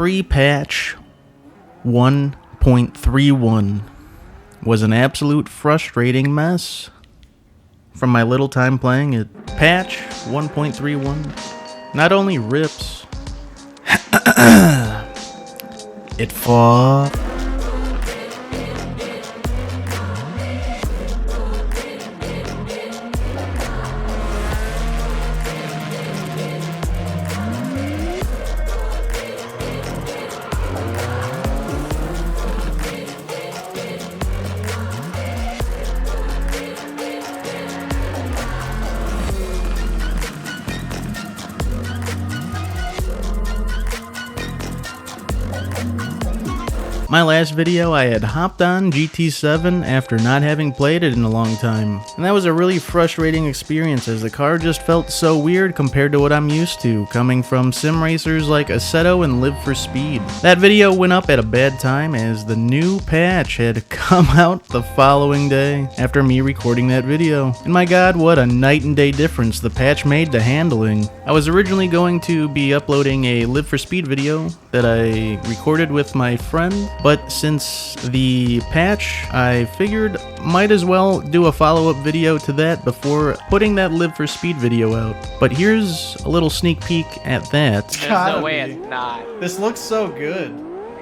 Pre-patch 1.31 was an absolute frustrating mess. From my little time playing it, patch 1.31 not only rips, it fought. My last video, I had hopped on GT7 after not having played it in a long time, and that was a really frustrating experience as the car just felt so weird compared to what I'm used to, coming from sim racers like Assetto and Live for Speed. That video went up at a bad time as the new patch had come out the following day after me recording that video. And my god, what a night and day difference the patch made to handling. I was originally going to be uploading a Live for Speed video that I recorded with my friend, but since the patch, I figured might as well do a follow-up video to that before putting that Live for Speed video out. But here's a little sneak peek at that. There's no way it's not. This looks so good.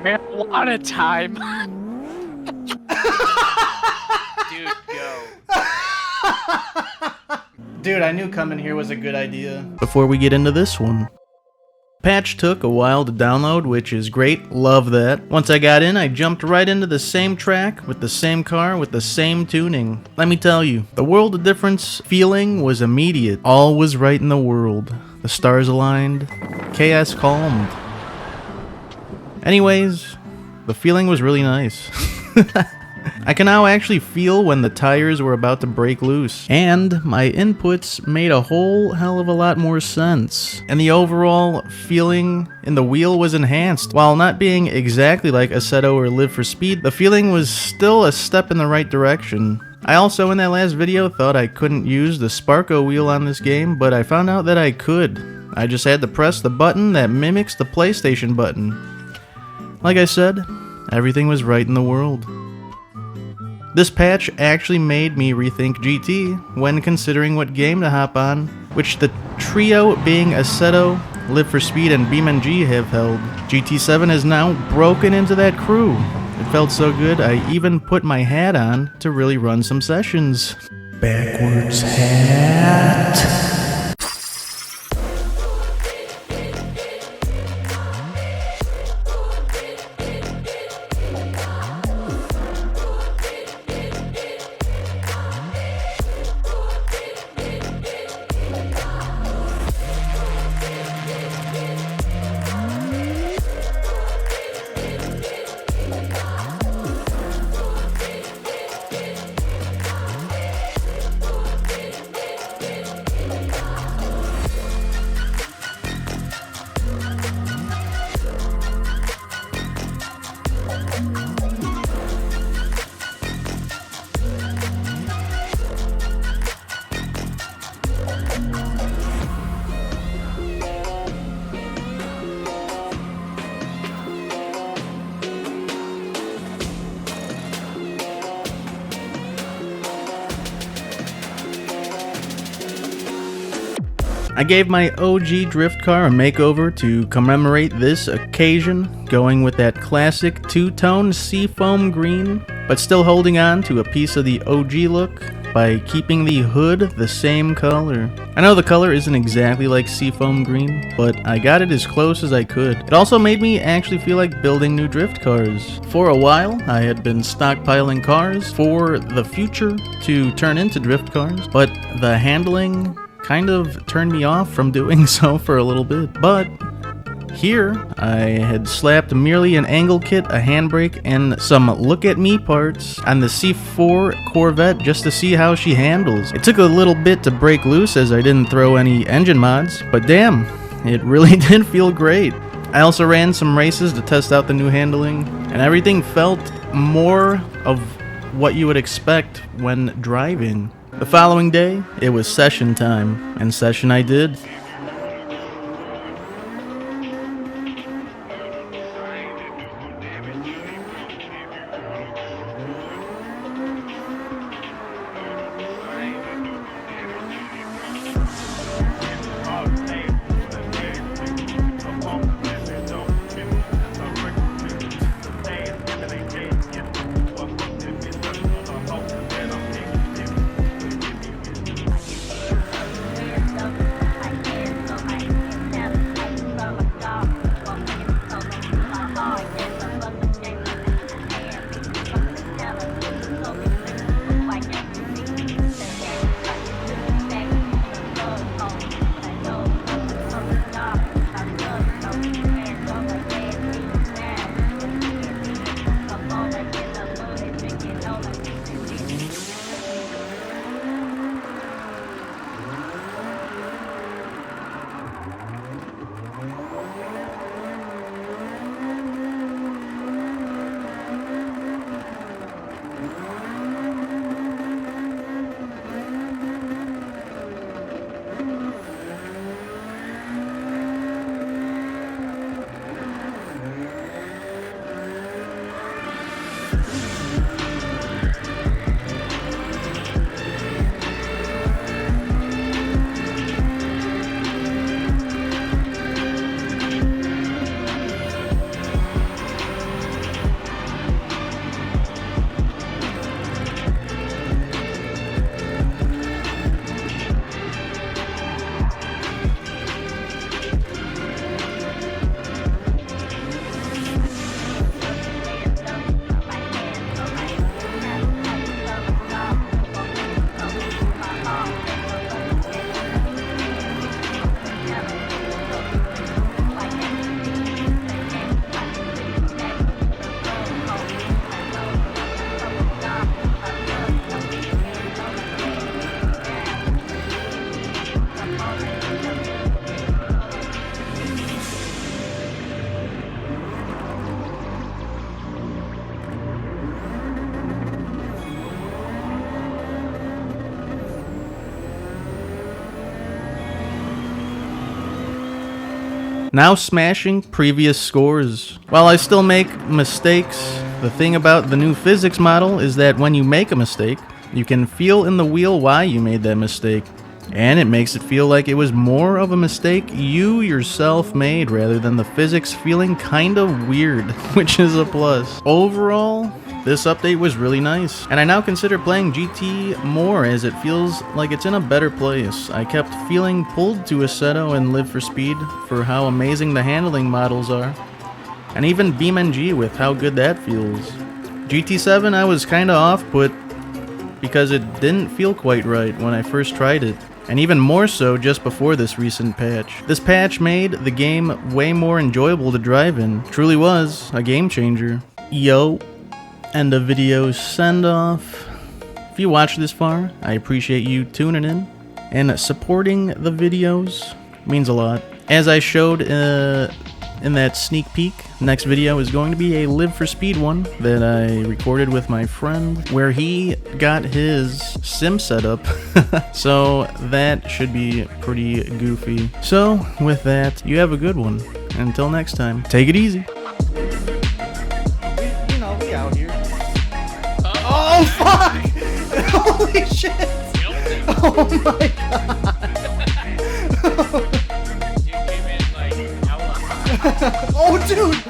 Man, a lot of time. Dude, go. Dude, I knew coming here was a good idea. Before we get into this one. Patch took a while to download, which is great, love that. Once I got in, I jumped right into the same track, with the same car, with the same tuning. Let me tell you, the world of difference feeling was immediate. All was right in the world. The stars aligned, chaos calmed. Anyways, the feeling was really nice. I can now actually feel when the tires were about to break loose, and my inputs made a whole hell of a lot more sense, and the overall feeling in the wheel was enhanced. While not being exactly like Assetto or Live for Speed, the feeling was still a step in the right direction. I also, in that last video, thought I couldn't use the Sparco wheel on this game, but I found out that I could. I just had to press the button that mimics the PlayStation button. Like I said, everything was right in the world. This patch actually made me rethink GT when considering what game to hop on, which the trio being Assetto, Live for Speed, and beamng have held. GT7 has now broken into that crew. It felt so good, I even put my hat on to really run some sessions. Backwards hat. I gave my OG drift car a makeover to commemorate this occasion, going with that classic two-tone seafoam green, but still holding on to a piece of the OG look by keeping the hood the same color. I know the color isn't exactly like seafoam green, but I got it as close as I could. It also made me actually feel like building new drift cars. For a while, I had been stockpiling cars for the future to turn into drift cars, but the handling kind of turned me off from doing so for a little bit. But here, I had slapped merely an angle kit, a handbrake, and some look-at-me parts on the C4 Corvette just to see how she handles. It took a little bit to break loose as I didn't throw any engine mods, but damn, it really did feel great. I also ran some races to test out the new handling, and everything felt more of what you would expect when driving. The following day, it was session time, and session I did. Now smashing previous scores. While I still make mistakes, the thing about the new physics model is that when you make a mistake, you can feel in the wheel why you made that mistake. And it makes it feel like it was more of a mistake you yourself made rather than the physics feeling kinda weird, which is a plus. Overall, this update was really nice, and I now consider playing GT more as it feels like it's in a better place. I kept feeling pulled to Assetto and Live for Speed for how amazing the handling models are, and even beamng with how good that feels. GT7 I was kinda off-put because it didn't feel quite right when I first tried it, and even more so just before this recent patch. This patch made the game way more enjoyable to drive in. Truly was a game changer. Yo. And the video send-off. If you watched this far, I appreciate you tuning in and supporting the videos. Means a lot. As I showed in that sneak peek, next video is going to be a Live for Speed one that I recorded with my friend, where he got his sim setup. So that should be pretty goofy. So with that, you have a good one. Until next time, take it easy. We out here. Oh fuck! Holy shit! Oh my god! Oh dude!